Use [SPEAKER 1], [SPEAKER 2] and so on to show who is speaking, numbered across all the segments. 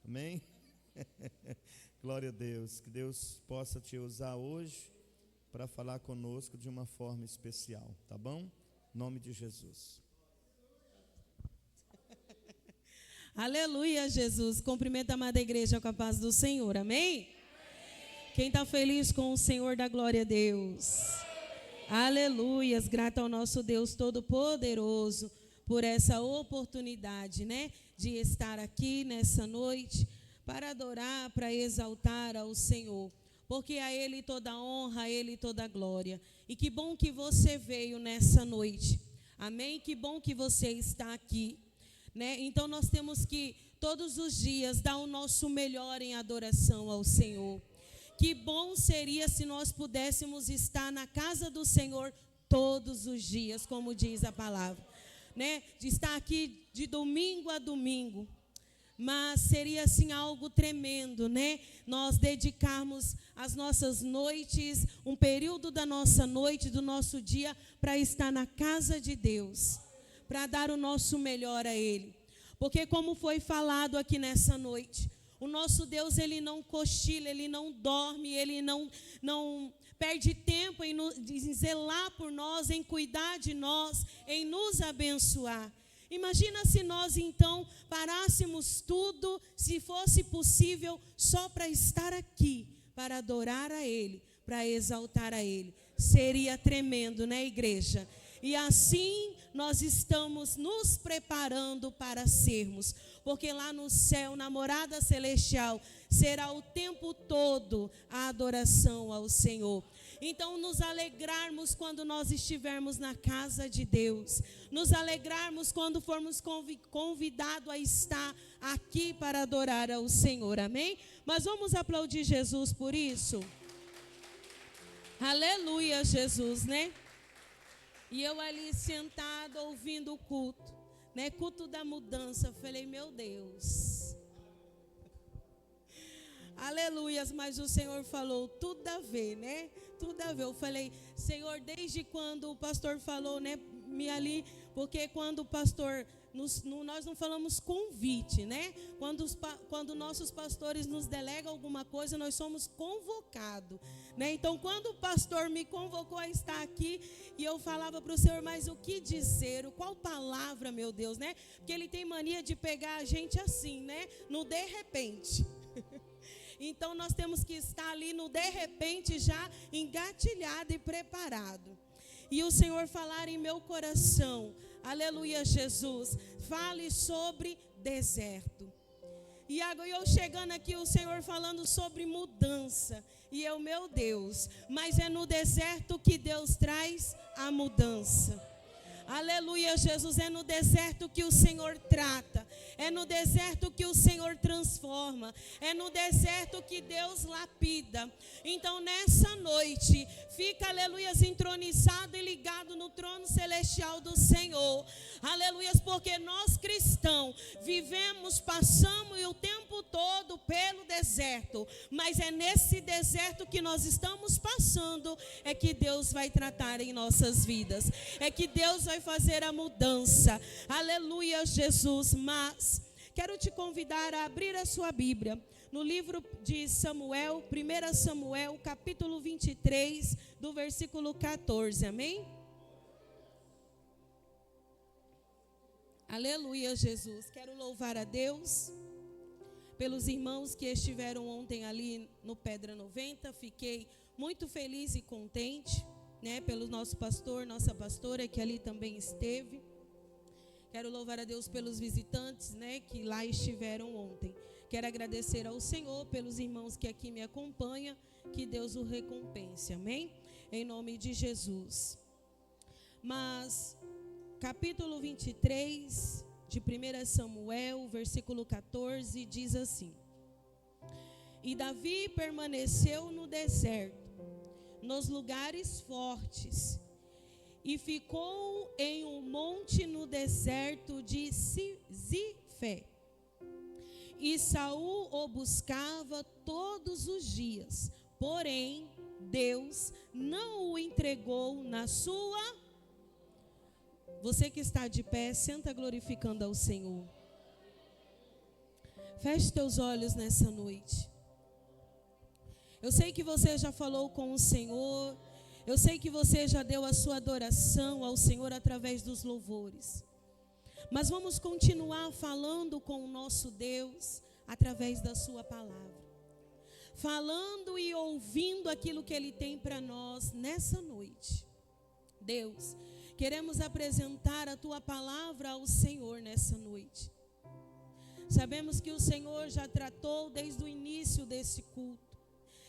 [SPEAKER 1] Amém? Glória a Deus. Que Deus possa te usar hoje para falar conosco de uma forma especial, tá bom? Em nome de Jesus.
[SPEAKER 2] Aleluia, Jesus. Cumprimento a amada igreja com a paz do Senhor. Amém? Quem está feliz com o Senhor, dá glória a Deus. Aleluias. Grato ao nosso Deus Todo-Poderoso por essa oportunidade, né? De estar aqui nessa noite para adorar, para exaltar ao Senhor. Porque a Ele toda honra, a Ele toda glória. E que bom que você veio nessa noite. Amém? Que bom que você está aqui. Né? Então nós temos que todos os dias dar o nosso melhor em adoração ao Senhor. Que bom seria se nós pudéssemos estar na casa do Senhor todos os dias, como diz a palavra, né? De estar aqui de domingo a domingo. Mas seria assim algo tremendo, né? Nós dedicarmos as nossas noites, um período da nossa noite, do nosso dia, para estar na casa de Deus, para dar o nosso melhor a Ele. Porque como foi falado aqui nessa noite, o nosso Deus, Ele não cochila, Ele não dorme, Ele não perde tempo em zelar por nós, em cuidar de nós, em nos abençoar. Imagina se nós então parássemos tudo, se fosse possível, só para estar aqui, para adorar a Ele, para exaltar a Ele. Seria tremendo, né, igreja? E assim nós estamos nos preparando para sermos, porque lá no céu, na morada celestial, será o tempo todo a adoração ao Senhor. Então nos alegrarmos quando nós estivermos na casa de Deus, nos alegrarmos quando formos convidados a estar aqui para adorar ao Senhor, amém? Mas vamos aplaudir Jesus por isso? Aleluia, Jesus, né? E eu ali sentada ouvindo o culto, né? Culto da mudança. Falei, meu Deus. Aleluias, mas o Senhor falou, tudo a ver, né? Tudo a ver. Eu falei, Senhor, desde quando o pastor falou, né? Me ali, porque quando o pastor, nós não falamos convite, né? Quando nossos pastores nos delegam alguma coisa, nós somos convocados, né? Então, quando o pastor me convocou a estar aqui, e eu falava para o Senhor, mas o que dizer? Qual palavra, meu Deus, né? Porque Ele tem mania de pegar a gente assim, né? No de repente. Então, nós temos que estar ali no de repente já engatilhado e preparado. E o Senhor falar em meu coração, aleluia, Jesus, fale sobre deserto. E agora eu chegando aqui, o Senhor falando sobre mudança. E eu, meu Deus, mas é no deserto que Deus traz a mudança. Aleluia, Jesus, é no deserto que o Senhor trata, é no deserto que o Senhor transforma, é no deserto que Deus lapida. Então nessa noite, fica, aleluia, entronizado e ligado no trono celestial do Senhor, aleluia, porque nós cristãos vivemos, passamos o tempo todo pelo deserto, mas é nesse deserto que nós estamos passando, é que Deus vai tratar em nossas vidas, é que Deus vai fazer a mudança, aleluia, Jesus. Mas quero te convidar a abrir a sua Bíblia no livro de Samuel, 1 Samuel, capítulo 23, do versículo 14, amém? Aleluia, Jesus. Quero louvar a Deus pelos irmãos que estiveram ontem ali no Pedra 90, fiquei muito feliz e contente, né, pelo nosso pastor, nossa pastora, que ali também esteve. Quero louvar a Deus pelos visitantes, né, que lá estiveram ontem. Quero agradecer ao Senhor pelos irmãos que aqui me acompanham, que Deus o recompense, amém? Em nome de Jesus. Mas, capítulo 23 de 1 Samuel, versículo 14, diz assim: E Davi permaneceu no deserto, nos lugares fortes, e ficou em um monte no deserto de Zifé. E Saul o buscava todos os dias, porém Deus não o entregou na sua. Você que está de pé, senta glorificando ao Senhor. Feche teus olhos nessa noite. Eu sei que você já falou com o Senhor. Eu sei que você já deu a sua adoração ao Senhor através dos louvores. Mas vamos continuar falando com o nosso Deus através da sua palavra. Falando e ouvindo aquilo que Ele tem para nós nessa noite. Deus, queremos apresentar a tua palavra ao Senhor nessa noite. Sabemos que o Senhor já tratou desde o início desse culto.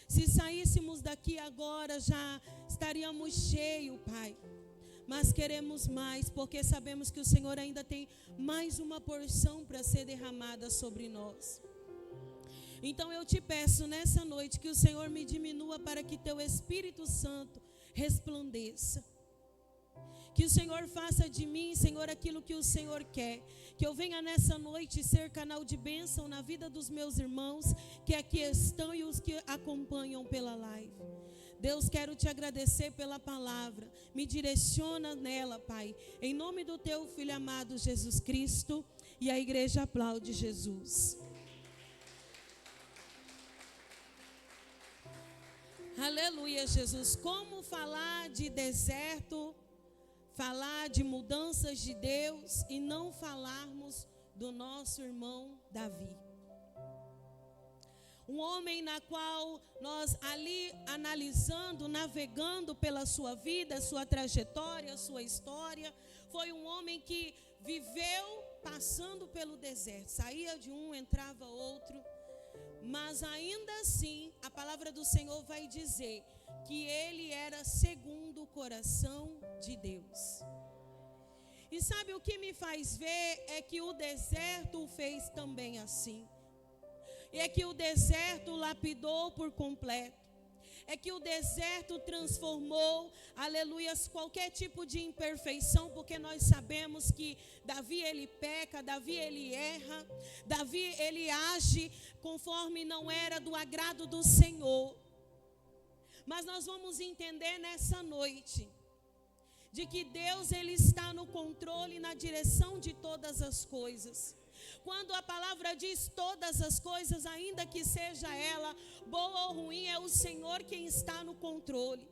[SPEAKER 2] Se saíssemos daqui agora, já estaríamos cheios, Pai. Mas queremos mais, porque sabemos que o Senhor ainda tem mais uma porção para ser derramada sobre nós. Então eu te peço nessa noite que o Senhor me diminua para que teu Espírito Santo resplandeça. Que o Senhor faça de mim, Senhor, aquilo que o Senhor quer. Que eu venha nessa noite ser canal de bênção na vida dos meus irmãos que aqui estão e os que acompanham pela live. Deus, quero te agradecer pela palavra. Me direciona nela, Pai. Em nome do teu Filho amado Jesus Cristo. E a igreja aplaude Jesus. Aleluia, Jesus. Como falar de deserto, falar de mudanças de Deus e não falarmos do nosso irmão Davi. Um homem na qual nós ali analisando, navegando pela sua vida, sua trajetória, sua história, foi um homem que viveu passando pelo deserto. Saía de um, entrava outro. Mas ainda assim, a palavra do Senhor vai dizer que ele era segundo o coração de Deus. E sabe o que me faz ver é que o deserto o fez também assim. E é que o deserto lapidou por completo. É que o deserto transformou, aleluias, qualquer tipo de imperfeição, porque nós sabemos que Davi ele peca, Davi ele erra, Davi ele age conforme não era do agrado do Senhor. Mas nós vamos entender nessa noite de que Deus ele está no controle e na direção de todas as coisas. Quando a palavra diz todas as coisas, ainda que seja ela boa ou ruim, é o Senhor quem está no controle.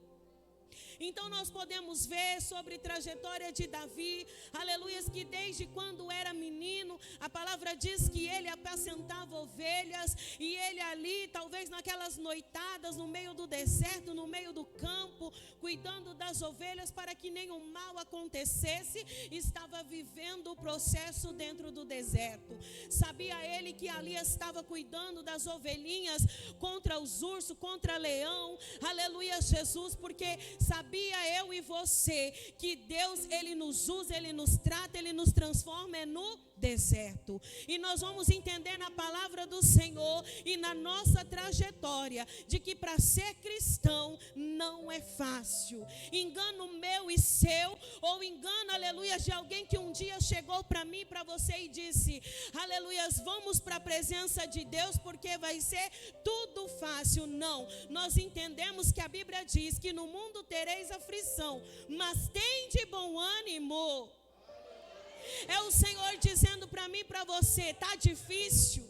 [SPEAKER 2] Então nós podemos ver sobre a trajetória de Davi, aleluias, que desde quando era menino, a palavra diz que ele apacentava ovelhas, e ele ali, talvez naquelas noitadas, no meio do deserto, no meio do campo, cuidando das ovelhas para que nenhum mal acontecesse, estava vivendo o processo dentro do deserto. Sabia ele que ali estava cuidando das ovelhinhas contra os ursos, contra leão, aleluia Jesus, porque sabia eu e você que Deus ele nos usa, ele nos trata, ele nos transforma no deserto. E nós vamos entender na palavra do Senhor e na nossa trajetória de que para ser cristão não é fácil. Engano meu e seu, ou engano, aleluia, de alguém que um dia chegou para mim, para você e disse, aleluias, vamos para a presença de Deus porque vai ser tudo fácil. Não, nós entendemos que a Bíblia diz que no mundo tereis aflição, mas tem de bom ânimo. É o Senhor dizendo para mim e para você, tá difícil,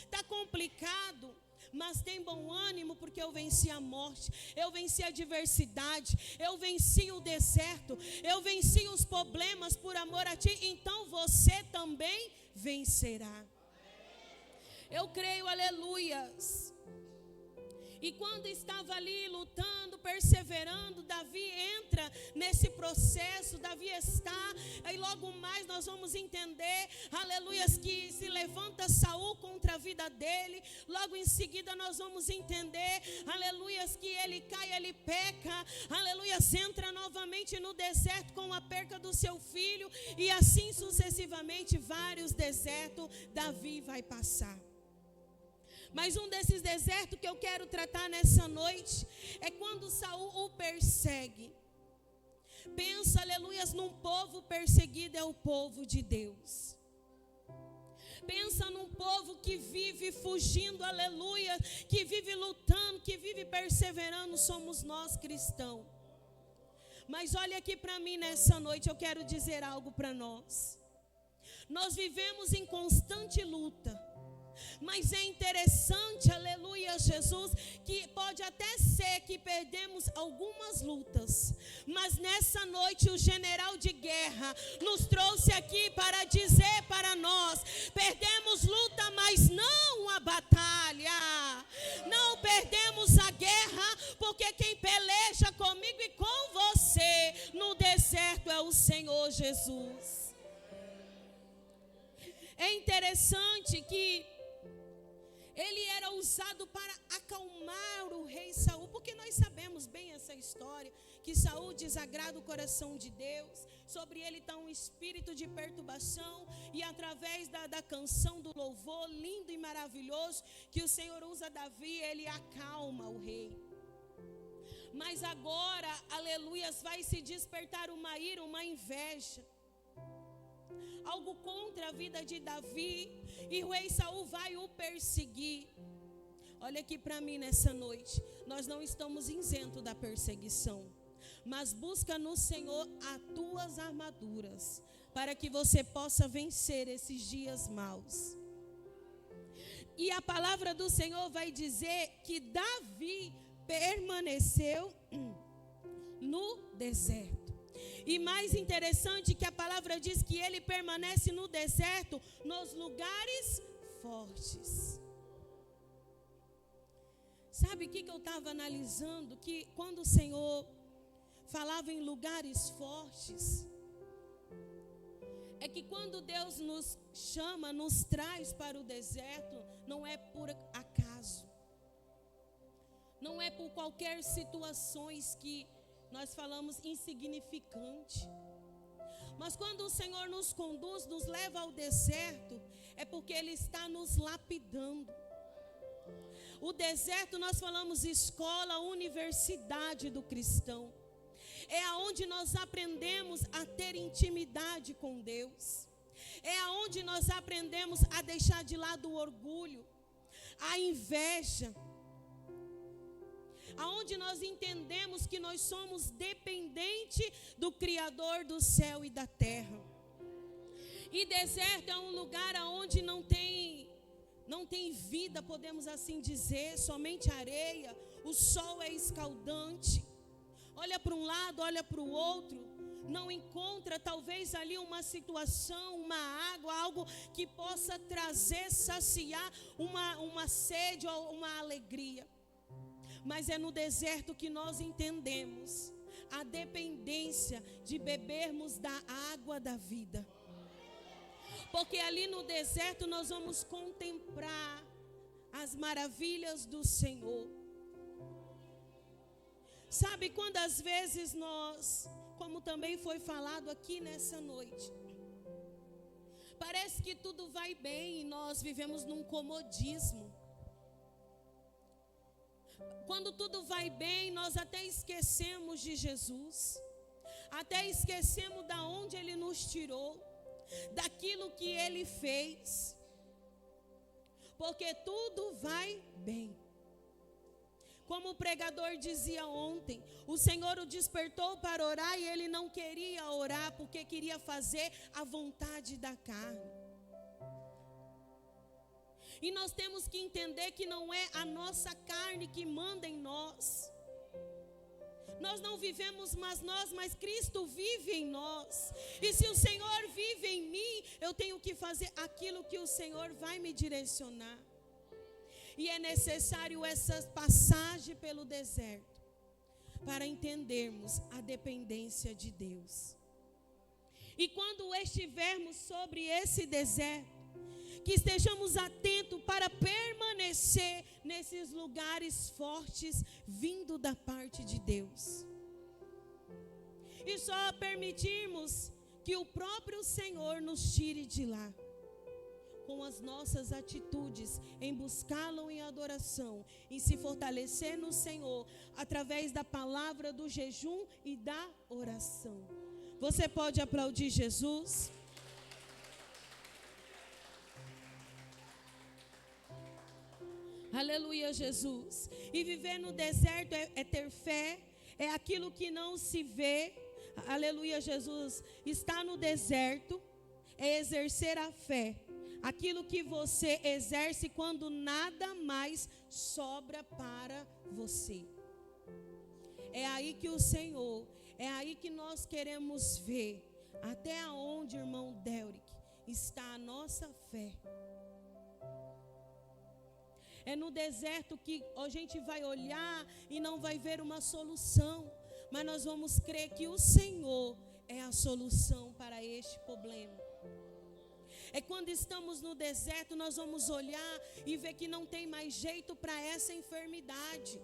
[SPEAKER 2] tá complicado, mas tem bom ânimo porque eu venci a morte, eu venci a adversidade, eu venci o deserto, eu venci os problemas por amor a ti, então você também vencerá. Eu creio, aleluias. E quando estava ali lutando, perseverando, Davi entra nesse processo, Davi está, e logo mais nós vamos entender, aleluias, que se levanta Saul contra a vida dele, logo em seguida nós vamos entender, aleluias, que ele cai, ele peca, aleluias, entra novamente no deserto com a perca do seu filho, e assim sucessivamente vários desertos Davi vai passar. Mas um desses desertos que eu quero tratar nessa noite é quando Saul o persegue. Pensa, aleluias, num povo perseguido, é o povo de Deus. Pensa num povo que vive fugindo, aleluia, que vive lutando, que vive perseverando, somos nós cristãos. Mas olha aqui para mim nessa noite, eu quero dizer algo para nós. Nós vivemos em constante luta. Mas é interessante, aleluia, Jesus, que pode até ser que perdemos algumas lutas, mas nessa noite o general de guerra nos trouxe aqui para dizer para nós: perdemos luta, mas não a batalha. Não perdemos a guerra, porque quem peleja comigo e com você no deserto é o Senhor Jesus. É interessante que ele era usado para acalmar o rei Saul, porque nós sabemos bem essa história, que Saul desagrada o coração de Deus, sobre ele está um espírito de perturbação, e através da canção do louvor, lindo e maravilhoso, que o Senhor usa Davi, ele acalma o rei. Mas agora, aleluias, vai se despertar uma ira, uma inveja, algo contra a vida de Davi, e o rei Saul vai o perseguir. Olha aqui para mim nessa noite, nós não estamos isentos da perseguição, mas busca no Senhor as tuas armaduras, para que você possa vencer esses dias maus. E a palavra do Senhor vai dizer que Davi permaneceu no deserto. E mais interessante que a palavra diz que ele permanece no deserto, nos lugares fortes. Sabe o que eu estava analisando? Que quando o Senhor falava em lugares fortes, é que quando Deus nos chama, nos traz para o deserto, não é por acaso. Não é por qualquer situações que nós falamos insignificante. Mas quando o Senhor nos conduz, nos leva ao deserto, é porque Ele está nos lapidando. O deserto, nós falamos escola, universidade do cristão. É aonde nós aprendemos a ter intimidade com Deus. É aonde nós aprendemos a deixar de lado o orgulho, a inveja. Aonde nós entendemos que nós somos dependentes do Criador do céu e da terra. E deserto é um lugar onde não tem vida, podemos assim dizer, somente areia. O sol é escaldante. Olha para um lado, olha para o outro, não encontra talvez ali uma situação, uma água, algo que possa trazer, saciar uma sede ou uma alegria. Mas é no deserto que nós entendemos a dependência de bebermos da água da vida. Porque ali no deserto nós vamos contemplar as maravilhas do Senhor. Sabe, quando às vezes nós, como também foi falado aqui nessa noite, parece que tudo vai bem e nós vivemos num comodismo. Quando tudo vai bem, nós até esquecemos de Jesus, até esquecemos da onde Ele nos tirou, daquilo que Ele fez, porque tudo vai bem. Como o pregador dizia ontem, o Senhor o despertou para orar e ele não queria orar porque queria fazer a vontade da carne. E nós temos que entender que não é a nossa carne que manda em nós. Nós não vivemos mais nós, mas Cristo vive em nós. E se o Senhor vive em mim, eu tenho que fazer aquilo que o Senhor vai me direcionar. E é necessário essa passagem pelo deserto para entendermos a dependência de Deus. E quando estivermos sobre esse deserto, que estejamos atentos para permanecer nesses lugares fortes, vindo da parte de Deus. E só permitirmos que o próprio Senhor nos tire de lá, com as nossas atitudes, em buscá-lo em adoração, em se fortalecer no Senhor, através da palavra do jejum e da oração. Você pode aplaudir Jesus? Aleluia, Jesus. E viver no deserto é ter fé, é aquilo que não se vê. Aleluia, Jesus. Estar no deserto é exercer a fé, aquilo que você exerce quando nada mais sobra para você. É aí que o Senhor, é aí que nós queremos ver até onde, irmão Delrick, está a nossa fé. É no deserto que a gente vai olhar e não vai ver uma solução, mas nós vamos crer que o Senhor é a solução para este problema. É quando estamos no deserto, nós vamos olhar e ver que não tem mais jeito para essa enfermidade.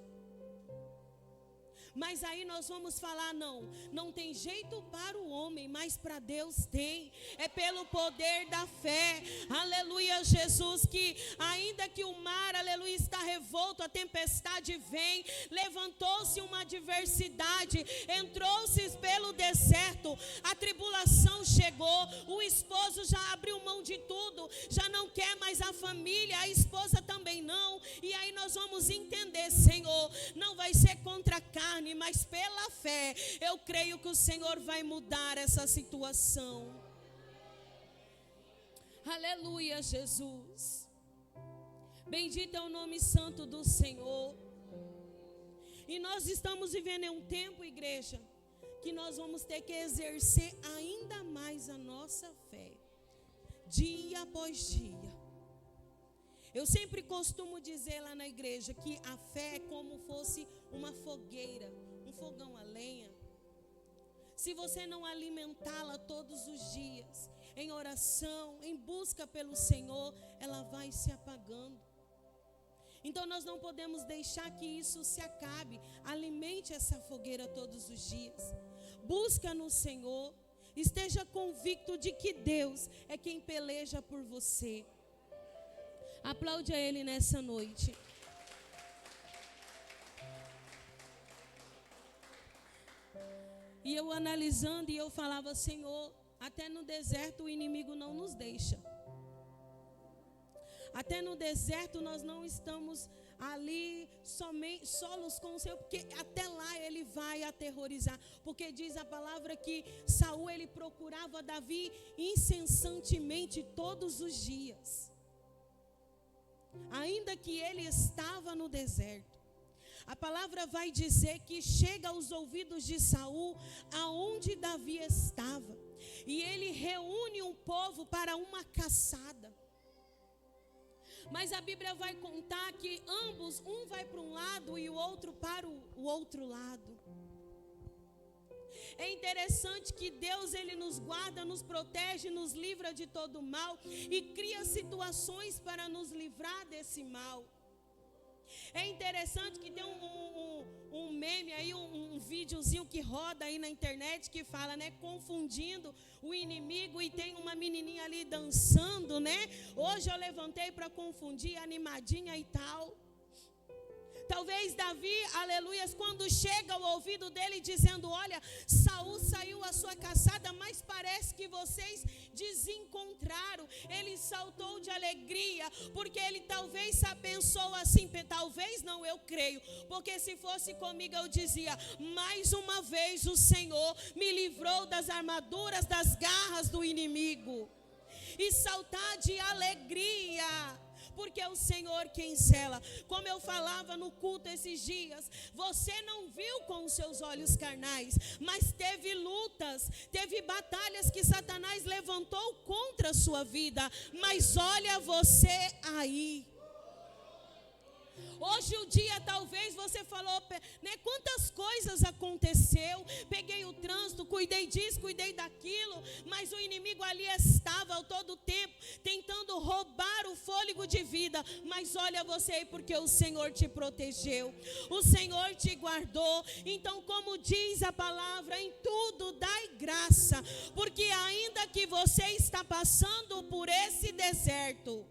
[SPEAKER 2] Mas aí nós vamos falar, não tem jeito para o homem, mas para Deus tem. É pelo poder da fé, aleluia, Jesus, que ainda que o mar, aleluia, está revolto, a tempestade vem, levantou-se uma adversidade, entrou-se pelo deserto, a tribulação chegou, o esposo já abriu mão de tudo, já não quer mais a família, a esposa também não, e aí nós vamos entender, Senhor, não vai ser contra a carne, mas pela fé, eu creio que o Senhor vai mudar essa situação. Aleluia, Jesus. Bendito é o nome santo do Senhor. E nós estamos vivendo em um tempo, igreja, que nós vamos ter que exercer ainda mais a nossa fé, dia após dia. Eu sempre costumo dizer lá na igreja que a fé é como fosse uma fogueira, um fogão a lenha. Se você não alimentá-la todos os dias, em oração, em busca pelo Senhor, ela vai se apagando. Então nós não podemos deixar que isso se acabe. Alimente essa fogueira todos os dias. Busca no Senhor. Esteja convicto de que Deus é quem peleja por você. Aplaude a Ele nessa noite. E eu analisando, e eu falava, Senhor, até no deserto o inimigo não nos deixa. Até no deserto nós não estamos ali solos com o Senhor, porque até lá ele vai aterrorizar. Porque diz a palavra que Saul, ele procurava Davi incessantemente todos os dias. Ainda que ele estava no deserto. A palavra vai dizer que chega aos ouvidos de Saul aonde Davi estava. E ele reúne um povo para uma caçada. Mas a Bíblia vai contar que ambos, um vai para um lado e o outro para o outro lado. É interessante que Deus, ele nos guarda, nos protege, nos livra de todo mal e cria situações para nos livrar desse mal. É interessante que tem um meme aí, um videozinho que roda aí na internet que fala, né, confundindo o inimigo, e tem uma menininha ali dançando, né? Hoje eu levantei para confundir, animadinha e tal. Talvez Davi, aleluias, quando chega ao ouvido dele dizendo, olha, Saul saiu à sua caçada, mas parece que vocês desencontraram. Ele saltou de alegria, porque ele talvez pensou assim, talvez não, eu creio, porque se fosse comigo eu dizia, mais uma vez o Senhor me livrou das armaduras, das garras do inimigo. E saltar de alegria, porque é o Senhor quem zela. Como eu falava no culto esses dias, você não viu com os seus olhos carnais, mas teve lutas, teve batalhas que Satanás levantou contra a sua vida, mas olha você aí. Hoje o dia, talvez você falou, né, quantas coisas aconteceu, peguei o trânsito, cuidei disso, cuidei daquilo, mas o inimigo ali estava ao todo tempo, tentando roubar o fôlego de vida, mas olha você aí, porque o Senhor te protegeu, o Senhor te guardou. Então, como diz a palavra, em tudo dai graça, porque ainda que você está passando por esse deserto,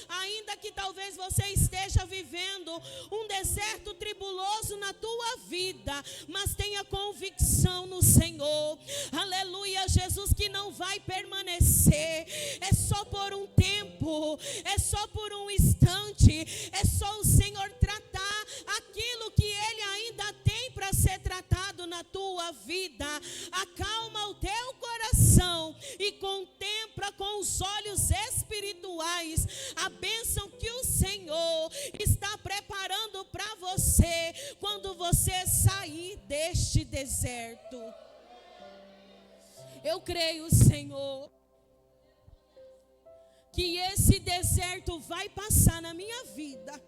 [SPEAKER 2] ainda que talvez você esteja vivendo um deserto tribuloso na tua vida, mas tenha convicção no Senhor, aleluia, Jesus, que não vai permanecer, é só por um tempo, é só por um instante, é só o Senhor tratar aquilo que Ele ainda tem para ser tratado na tua vida. Acalma o teu coração e contempla com os olhos espirituais sair deste deserto. Eu creio, Senhor, que esse deserto vai passar na minha vida,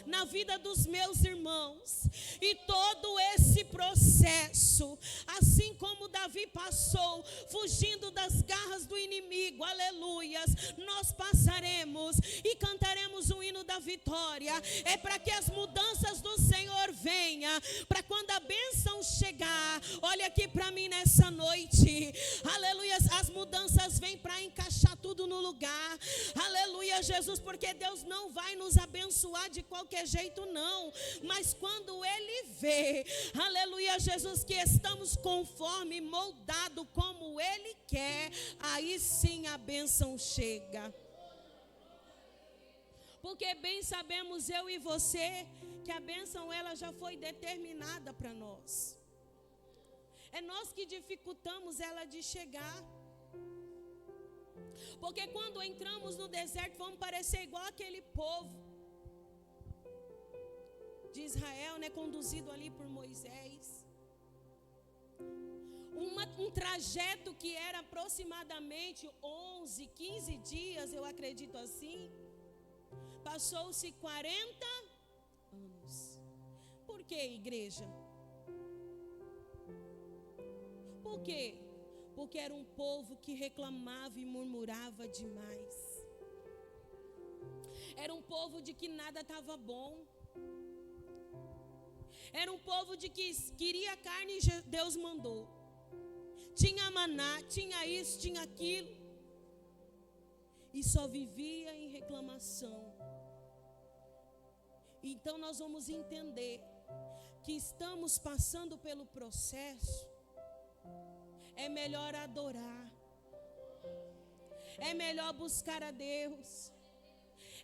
[SPEAKER 2] na vida dos meus irmãos, e todo esse processo, assim como Davi passou, fugindo das garras do inimigo, aleluias, nós passaremos e cantaremos o hino da vitória. É para que as mudanças do Senhor venham, para quando a bênção chegar, olha aqui para mim nessa noite, aleluias, as mudanças vêm para encaixar tudo no lugar, aleluia, Jesus, porque Deus não vai nos abençoar de qualquer jeito não, mas quando Ele vê, aleluia, Jesus, que estamos conforme, moldado como Ele quer, aí sim a bênção chega. Porque bem sabemos eu e você que a bênção ela já foi determinada para nós. É nós que dificultamos ela de chegar. Porque quando entramos no deserto vamos parecer igual aquele povo de Israel, né, conduzido ali por Moisés. Um trajeto que era aproximadamente 11, 15 dias, eu acredito assim. Passou-se 40 anos. Por que, igreja? Por quê? Porque era um povo que reclamava e murmurava demais. Era um povo de que nada estava bom. Era um povo de que queria carne e Deus mandou. Tinha maná, tinha isso, tinha aquilo. E só vivia em reclamação. Então nós vamos entender que estamos passando pelo processo. É melhor adorar. É melhor buscar a Deus.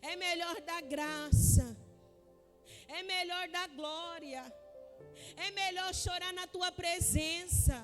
[SPEAKER 2] É melhor dar graça. É melhor dar glória. É melhor chorar na tua presença.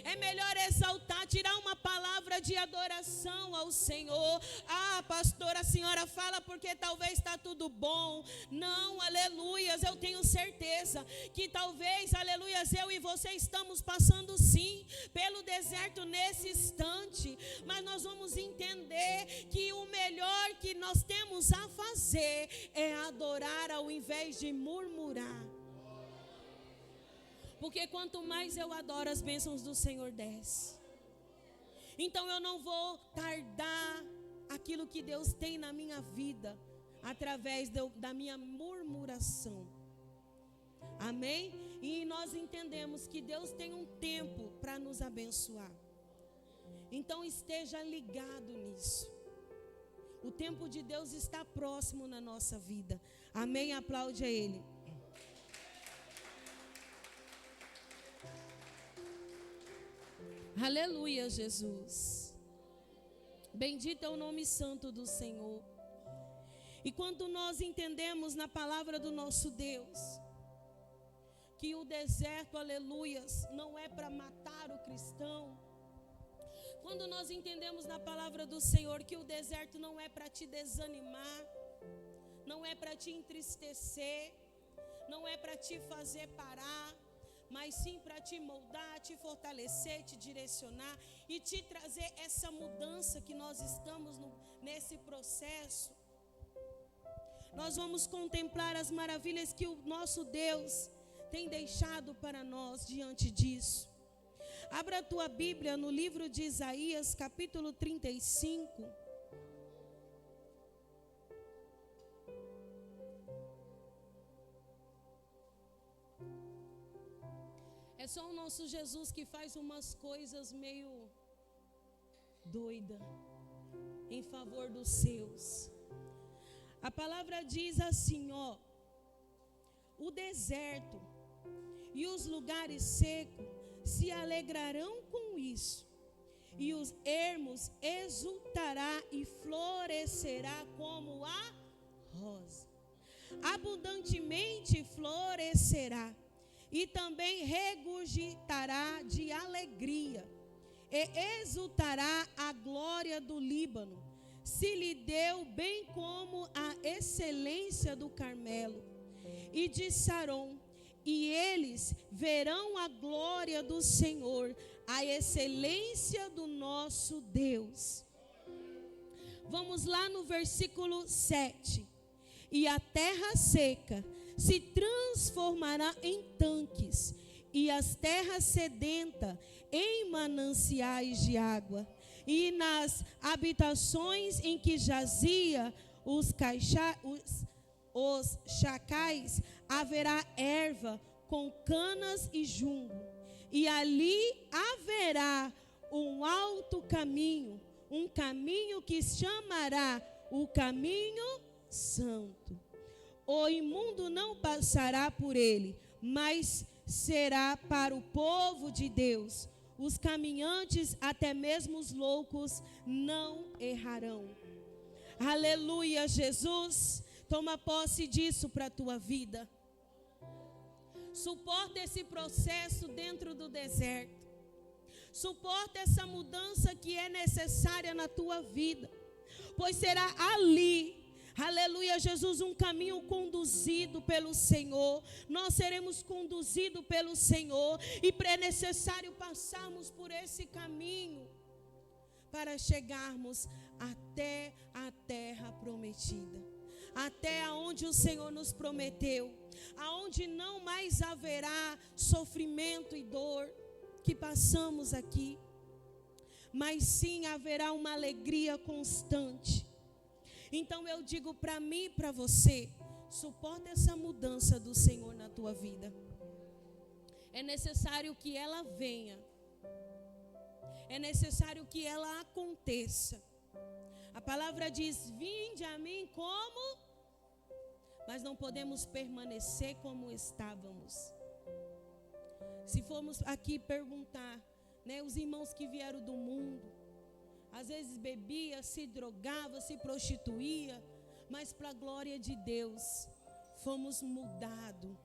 [SPEAKER 2] É melhor exaltar, tirar uma palavra de adoração ao Senhor. Ah, pastora, a senhora fala porque talvez está tudo bom. Não, aleluias, eu tenho certeza que talvez, aleluias, eu e você estamos passando sim pelo deserto nesse instante. Mas nós vamos entender que o melhor que nós temos a fazer é adorar ao invés de murmurar. Porque quanto mais eu adoro, as bênçãos do Senhor descem. Então eu não vou tardar aquilo que Deus tem na minha vida através da minha murmuração. Amém? E nós entendemos que Deus tem um tempo para nos abençoar. Então esteja ligado nisso. O tempo de Deus está próximo na nossa vida. Amém? Aplaude a Ele. Aleluia, Jesus. Bendito é o nome santo do Senhor. E quando nós entendemos na palavra do nosso Deus que o deserto, aleluias, não é para matar o cristão. Quando nós entendemos na palavra do Senhor que o deserto não é para te desanimar, não é para te entristecer, não é para te fazer parar, mas sim para te moldar, te fortalecer, te direcionar e te trazer essa mudança que nós estamos nesse processo. Nós vamos contemplar as maravilhas que o nosso Deus tem deixado para nós diante disso. Abra a tua Bíblia no livro de Isaías, capítulo 35. É só o nosso Jesus que faz umas coisas meio doida em favor dos seus. A palavra diz assim, ó: o deserto e os lugares secos se alegrarão com isso, e os ermos exultará e florescerá como a rosa. Abundantemente florescerá e também regurgitará de alegria, e exultará a glória do Líbano, se lhe deu bem como a excelência do Carmelo, e de Saron, e eles verão a glória do Senhor, a excelência do nosso Deus. Vamos lá no versículo 7. E a terra seca se transformará em tanques, e as terras sedentas em mananciais de água. E nas habitações em que jazia os chacais, haverá erva com canas e junco. E ali haverá um alto caminho, um caminho que chamará o caminho santo. O imundo não passará por ele, mas será para o povo de Deus. Os caminhantes, até mesmo os loucos, não errarão. Aleluia, Jesus. Toma posse disso para a tua vida. Suporta esse processo dentro do deserto. Suporta essa mudança que é necessária na tua vida. Pois será ali, aleluia, Jesus, um caminho conduzido pelo Senhor. Nós seremos conduzidos pelo Senhor. E é necessário passarmos por esse caminho para chegarmos até a terra prometida. Até aonde o Senhor nos prometeu. Aonde não mais haverá sofrimento e dor que passamos aqui. Mas sim haverá uma alegria constante. Então eu digo para mim e para você, suporta essa mudança do Senhor na tua vida. É necessário que ela venha. É necessário que ela aconteça. A palavra diz, vinde a mim como? Mas não podemos permanecer como estávamos. Se formos aqui perguntar, né, os irmãos que vieram do mundo, às vezes bebia, se drogava, se prostituía, mas para a glória de Deus, fomos mudados.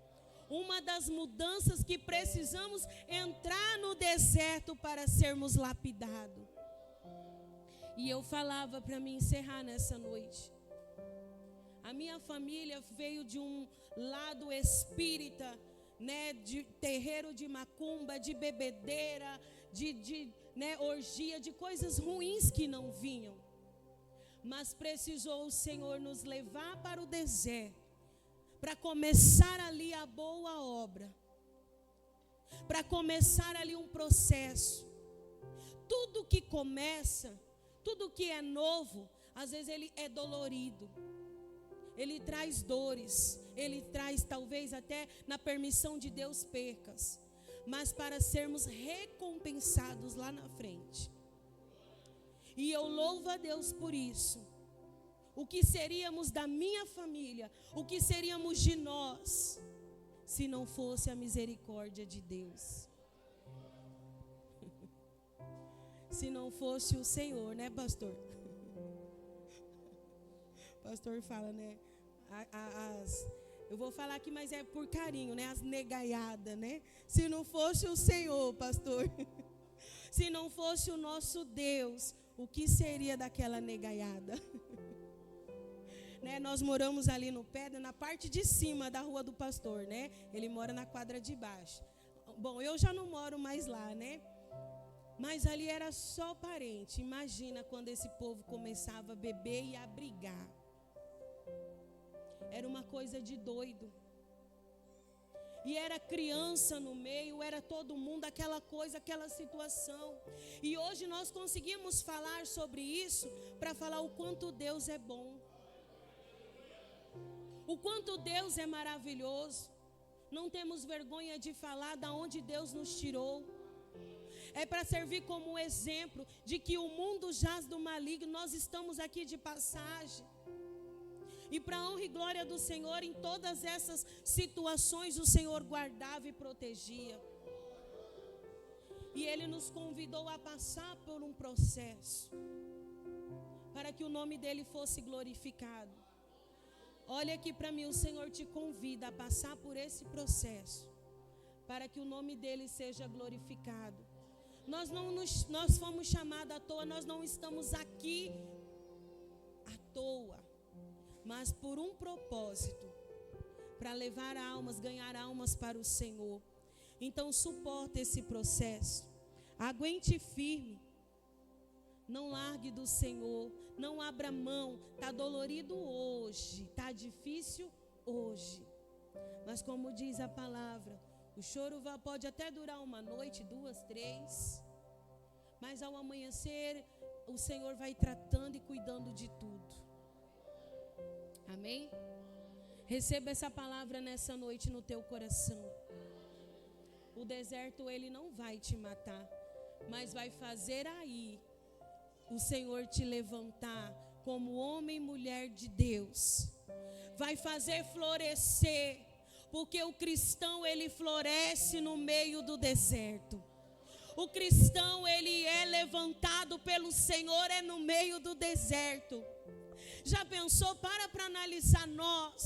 [SPEAKER 2] Uma das mudanças que precisamos entrar no deserto para sermos lapidados. E eu falava para me encerrar nessa noite. A minha família veio de um lado espírita, né, de terreiro de macumba, de bebedeira, né, orgia, de coisas ruins que não vinham. Mas precisou o Senhor nos levar para o deserto, para começar ali a boa obra, para começar ali um processo. Tudo que começa, tudo que é novo, às vezes ele é dolorido. Ele traz dores, ele traz talvez até na permissão de Deus percas, mas para sermos recompensados lá na frente. E eu louvo a Deus por isso. O que seríamos da minha família, o que seríamos de nós, se não fosse a misericórdia de Deus? Se não fosse o Senhor, né, pastor? Pastor fala, né? Eu vou falar aqui, mas é por carinho, né? As negaiadas, né? Se não fosse o Senhor, pastor, se não fosse o nosso Deus, o que seria daquela negaiada? Né? Nós moramos ali no Pedra, na parte de cima da rua do pastor, né? Ele mora na quadra de baixo. Bom, eu já não moro mais lá, né? Mas ali era só parente. Imagina quando esse povo começava a beber e a brigar. Era uma coisa de doido. E era criança no meio, era todo mundo, aquela coisa, aquela situação. E hoje nós conseguimos falar sobre isso para falar o quanto Deus é bom. O quanto Deus é maravilhoso. Não temos vergonha de falar de onde Deus nos tirou. É para servir como exemplo de que o mundo jaz do maligno. Nós estamos aqui de passagem. E para a honra e glória do Senhor, em todas essas situações, o Senhor guardava e protegia. E Ele nos convidou a passar por um processo, para que o nome dEle fosse glorificado. Olha aqui para mim, o Senhor te convida a passar por esse processo, para que o nome dEle seja glorificado. Nós fomos chamados à toa, nós não estamos aqui à toa. Mas por um propósito, para levar almas, ganhar almas para o Senhor. Então suporta esse processo. Aguente firme. Não largue do Senhor. Não abra mão. Está dolorido hoje. Está difícil hoje. Mas como diz a palavra, o choro pode até durar uma noite, 2, 3. Mas ao amanhecer, o Senhor vai tratando e cuidando de tudo. Amém? Receba essa palavra nessa noite no teu coração. O deserto, ele não vai te matar, mas vai fazer aí o Senhor te levantar como homem e mulher de Deus. Vai fazer florescer, porque o cristão, ele floresce no meio do deserto. O cristão, ele é levantado pelo Senhor, é no meio do deserto. Já pensou? Para analisar nós,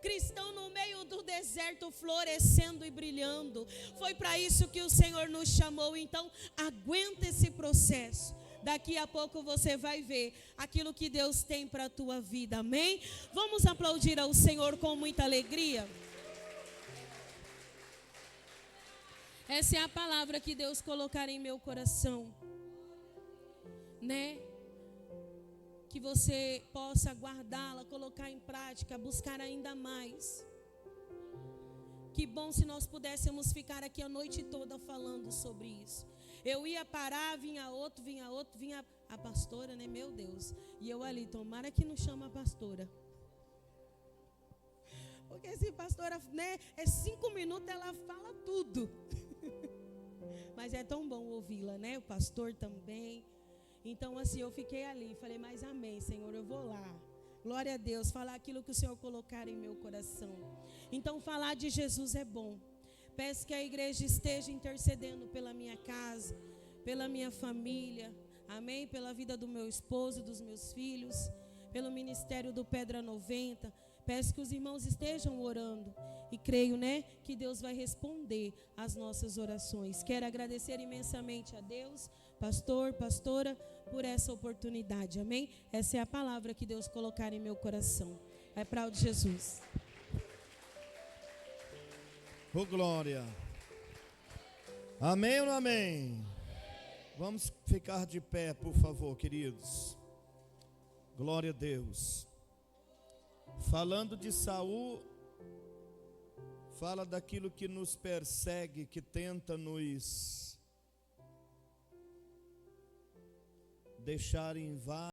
[SPEAKER 2] cristão no meio do deserto, florescendo e brilhando. Foi para isso que o Senhor nos chamou. Então, aguenta esse processo. Daqui a pouco você vai ver aquilo que Deus tem para a tua vida, amém? Vamos aplaudir ao Senhor com muita alegria. Essa é a palavra que Deus colocar em meu coração, né? Que você possa guardá-la, colocar em prática, buscar ainda mais. Que bom se nós pudéssemos ficar aqui a noite toda falando sobre isso. Eu ia parar, vinha outro, vinha a pastora, né? Meu Deus. E eu ali, tomara que não chama a pastora. Porque se pastora, né, 5 minutos ela fala tudo. Mas é tão bom ouvi-la, né? O pastor também. Então assim, eu fiquei ali, falei, mas amém, Senhor, eu vou lá. Glória a Deus, falar aquilo que o Senhor colocar em meu coração. Então falar de Jesus é bom. Peço que a igreja esteja intercedendo pela minha casa, pela minha família, amém? Pela vida do meu esposo, dos meus filhos, pelo ministério do Pedra 90. Peço que os irmãos estejam orando e creio, né, que Deus vai responder às nossas orações. Quero agradecer imensamente a Deus, pastor, pastora, por essa oportunidade, amém? Essa é a palavra que Deus colocar em meu coração. É para o de Jesus.
[SPEAKER 1] Oh, glória. Amém ou não amém? Vamos ficar de pé, por favor, queridos. Glória a Deus. Falando de Saul, fala daquilo que nos persegue, que tenta nos deixar em vá